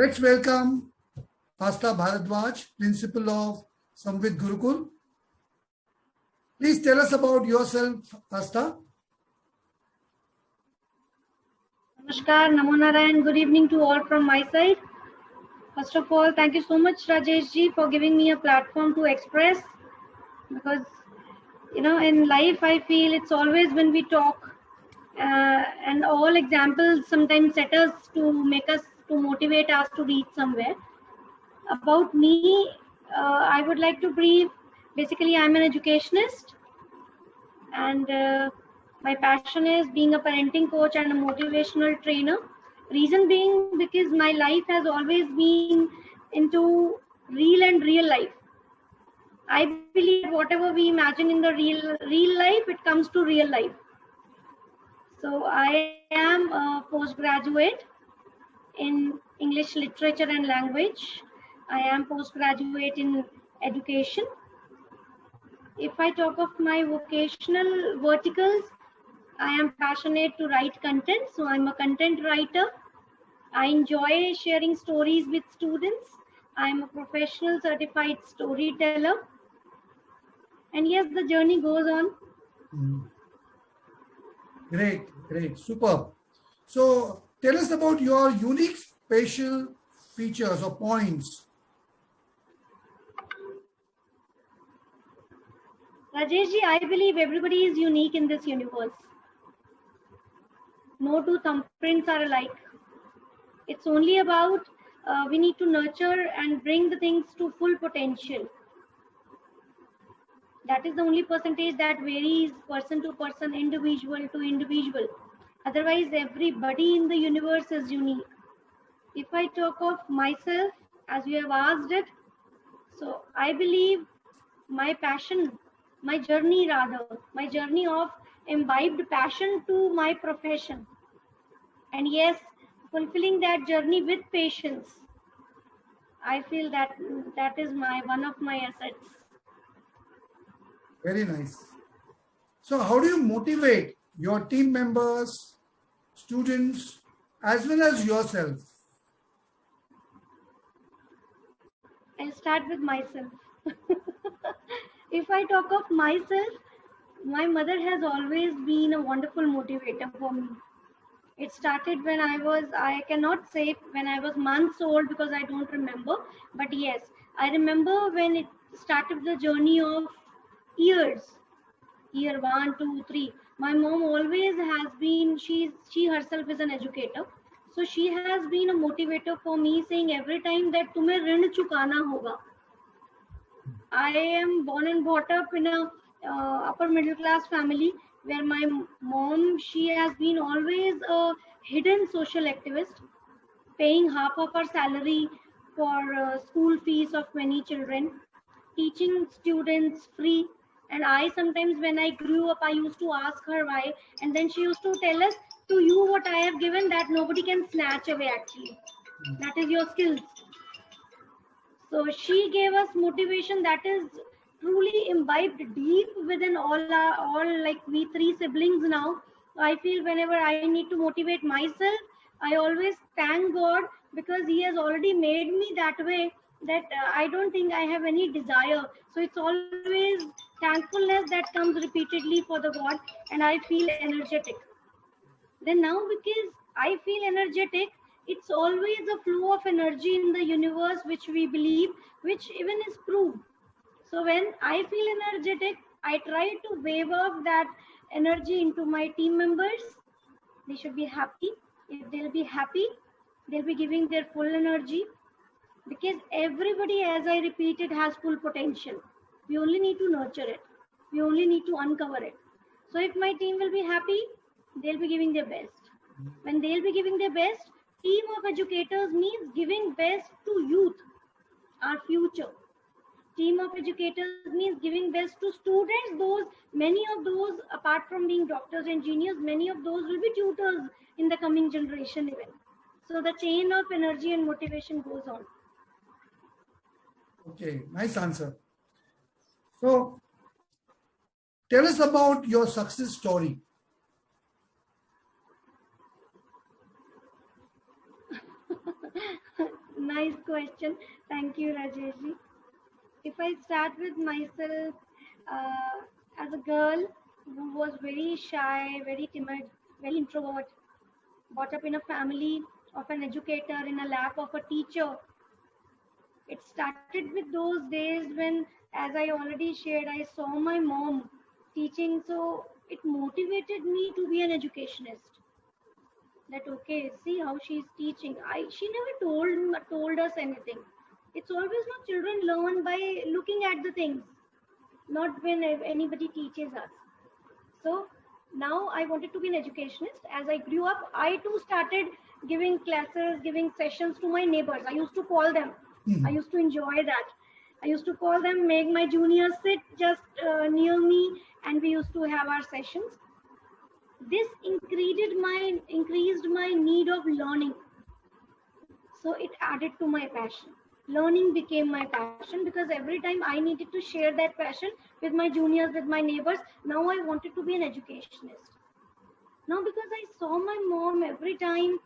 Let's welcome Asta Bharadwaj, Principal of Samvid Gurukul. Please tell us about yourself, Asta. Namaskar, Namo Narayan. Good evening to all from my side. First of all, thank you so much, Rajesh ji, for giving me a platform to express. Because, in life, I feel it's always when we talk and all examples sometimes set us to motivate us to reach somewhere. About me, I would like to brief. Basically, I'm an educationist, and my passion is being a parenting coach and a motivational trainer. Reason being because my life has always been into real life. I believe that whatever we imagine in the real life, it comes to real life. So I am a postgraduate in English literature and language. I am postgraduate in education. If I talk of my vocational verticals, I am passionate to write content, so I'm a content writer. I enjoy sharing stories with students. I'm a professional certified storyteller. And yes, the journey goes on. Great, superb. So tell us about your unique spatial features or points. Rajeshji, I believe everybody is unique in this universe. No two thumbprints are alike. It's only about we need to nurture and bring the things to full potential. That is the only percentage that varies person to person, individual to individual. Otherwise, everybody in the universe is unique. If I talk of myself, as you have asked it, so I believe my passion, my journey of imbibed passion to my profession. And yes, fulfilling that journey with patience. I feel that is one of my assets. Very nice. So how do you motivate your team members, students, as well as yourself? I'll start with myself. If I talk of myself, my mother has always been a wonderful motivator for me. It started when I cannot say when I was months old because I don't remember. But yes, I remember when it started the journey of years. Year 1, 2, 3. My mom always has been, she herself is an educator. So she has been a motivator for me, saying every time that tumhe rin chukana hoga. I am born and brought up in a upper middle class family where my mom, she has been always a hidden social activist, paying half of her salary for school fees of many children, teaching students free. And I sometimes, when I grew up, I used to ask her why. And then she used to tell us, to you, what I have given, that nobody can snatch away actually. That is your skills. So she gave us motivation that is truly imbibed deep within all like we three siblings now. I feel whenever I need to motivate myself, I always thank God because He has already made me that way that I don't think I have any desire. So it's always thankfulness that comes repeatedly for the God, and I feel energetic. Then now because I feel energetic, it's always a flow of energy in the universe which we believe, which even is proved. So when I feel energetic, I try to wave off that energy into my team members. They should be happy. If they'll be happy, they'll be giving their full energy. Because everybody, as I repeated, has full potential. We only need to nurture it. We only need to uncover it. So if my team will be happy, they'll be giving their best. When they'll be giving their best, team of educators means giving best to youth, our future. Team of educators means giving best to students. Many of those, apart from being doctors, engineers, many of those will be tutors in the coming generation even. So the chain of energy and motivation goes on. Okay, nice answer. So tell us about your success story. Nice question. Thank you, Rajesh. If I start with myself, as a girl who was very shy, very timid, very introvert, brought up in a family of an educator in a lap of a teacher, it started with those days when, as I already shared, I saw my mom teaching. So it motivated me to be an educationist. That okay, see how she's teaching. She never told us anything. It's always not children learn by looking at the things, not when anybody teaches us. So now I wanted to be an educationist. As I grew up, I too started giving classes, giving sessions to my neighbors. I used to call them. I used to enjoy that. I used to call them, make my juniors sit just near me, and we used to have our sessions. This increased my need of learning. So it added to my passion. Learning became my passion because every time I needed to share that passion with my juniors, with my neighbors. Now I wanted to be an educationist. Now because I saw my mom every time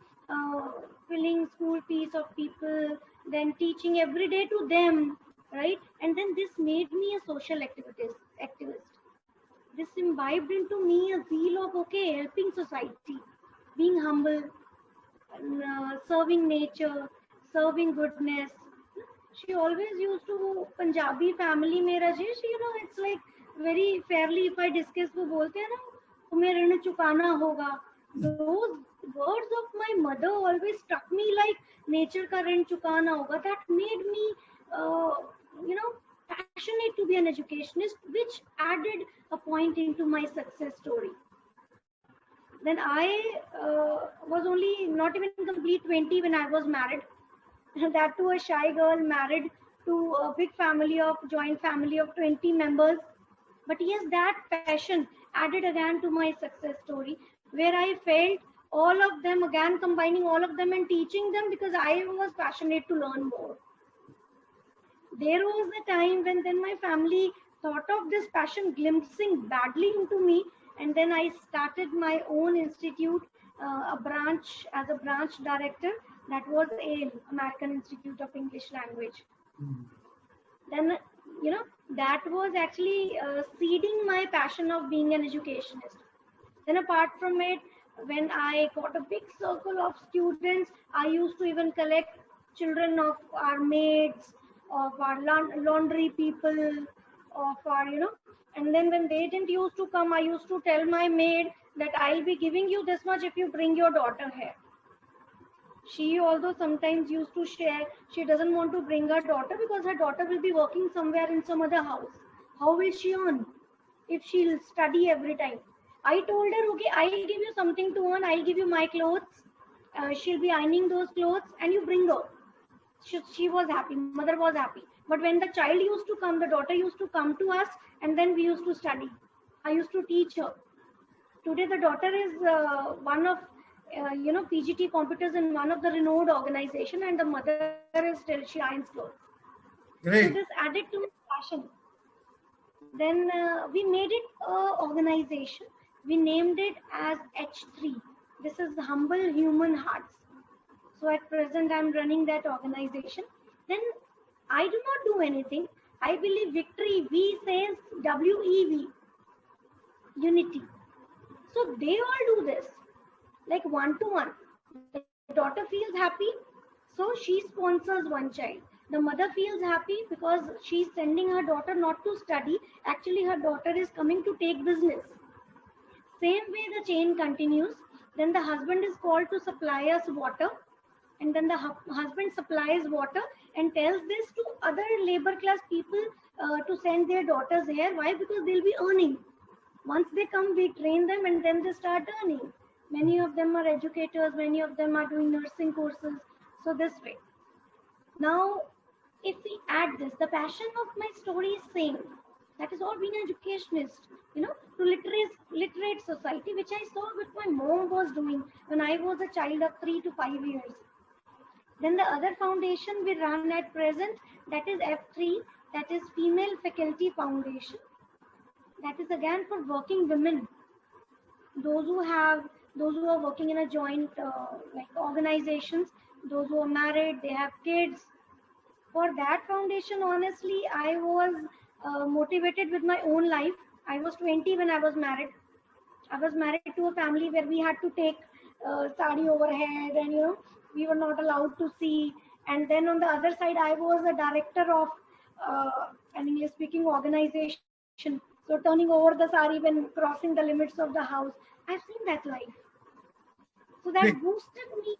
filling school fees of people, then teaching every day to them, right? And then this made me a social activist. This imbibed into me a zeal of okay, helping society, being humble, serving nature, serving goodness. She always used to Punjabi family में Rajesh, it's like very fairly if I discuss वो बोलते हैं ना तुम्हें ऋण चुकाना होगा. Those words of my mother always struck me like nature का ऋण चुकाना होगा. That made me passionate to be an educationist, which added a point into my success story. Then I was only not even complete 20 when I was married. That too a shy girl married to a big joint family of 20 members. But yes, that passion added again to my success story, where I felt all of them, again combining all of them and teaching them because I was passionate to learn more. There was a time when then my family thought of this passion glimpsing badly into me, and then I started my own institute, as a branch director. That was AIL, American Institute of English Language. Then, that was actually seeding my passion of being an educationist. Then apart from it, when I got a big circle of students, I used to even collect children of our maids, of our laundry people, of our, and then when they didn't used to come, I used to tell my maid that I'll be giving you this much if you bring your daughter here. She although sometimes used to share, she doesn't want to bring her daughter because her daughter will be working somewhere in some other house. How will she earn if she'll study every time? I told her, okay, I'll give you something to earn. I'll give you my clothes. She'll be ironing those clothes and you bring her. She was happy. Mother was happy. But when the child used to come, the daughter used to come to us and then we used to study. I used to teach her. Today, the daughter is one of PGT computers in one of the renowned organization, and the mother is still, she irons clothes. Great. So this added to my passion. Then we made it an organization. We named it as H3. This is Humble Human Hearts. So at present, I'm running that organization. Then I do not do anything. I believe victory. V says WEV, unity. So they all do this, like one-to-one. The daughter feels happy, so she sponsors one child. The mother feels happy because she's sending her daughter not to study. Actually, her daughter is coming to take business. Same way the chain continues. Then the husband is called to supply us water. And then the husband supplies water and tells this to other labor class people to send their daughters here. Why? Because they'll be earning. Once they come, we train them and then they start earning. Many of them are educators, many of them are doing nursing courses. So this way. Now, if we add this, the passion of my story is same. That is all being an educationist, to literate society, which I saw what my mom was doing when I was a child of 3 to 5 years. Then the other foundation we run at present, that is F3, that is Female Faculty Foundation. That is again for working women. Those who are working in a joint like organizations those who are married, they have kids. For that foundation, honestly, I was motivated with my own life. I was 20 when I was married. I was married to a family where we had to take sari overhead, and we were not allowed to see. And then on the other side, I was a director of an English speaking organization. So turning over the sari when crossing the limits of the house. I've seen that life. So that Great. boosted me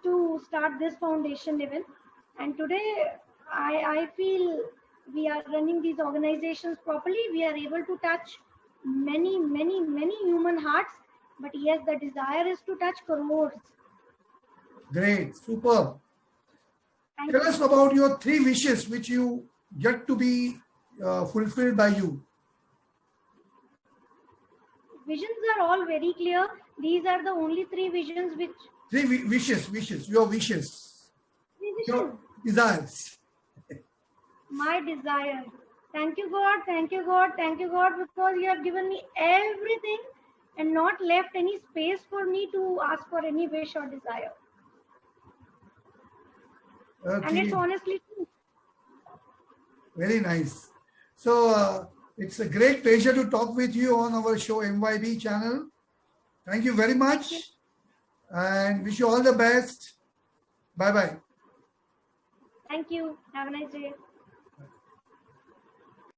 to start this foundation even. And today, I feel we are running these organizations properly. We are able to touch many, many, many human hearts. But yes, the desire is to touch crores. Great. Superb. Thank Tell you. us about your 3 wishes which you yet to be fulfilled by you. Visions are all very clear. These are the only 3 visions which 3 wishes, your wishes, 3 wishes. your desires. My desire. Thank you, God. Thank you, God. Thank you, God, because you have given me everything and not left any space for me to ask for any wish or desire. And Okay. it's honestly true. Very nice. So it's a great pleasure to talk with you on our show MYB channel. Thank you very much and wish you all the best. Bye-bye. Thank you. Have a nice day.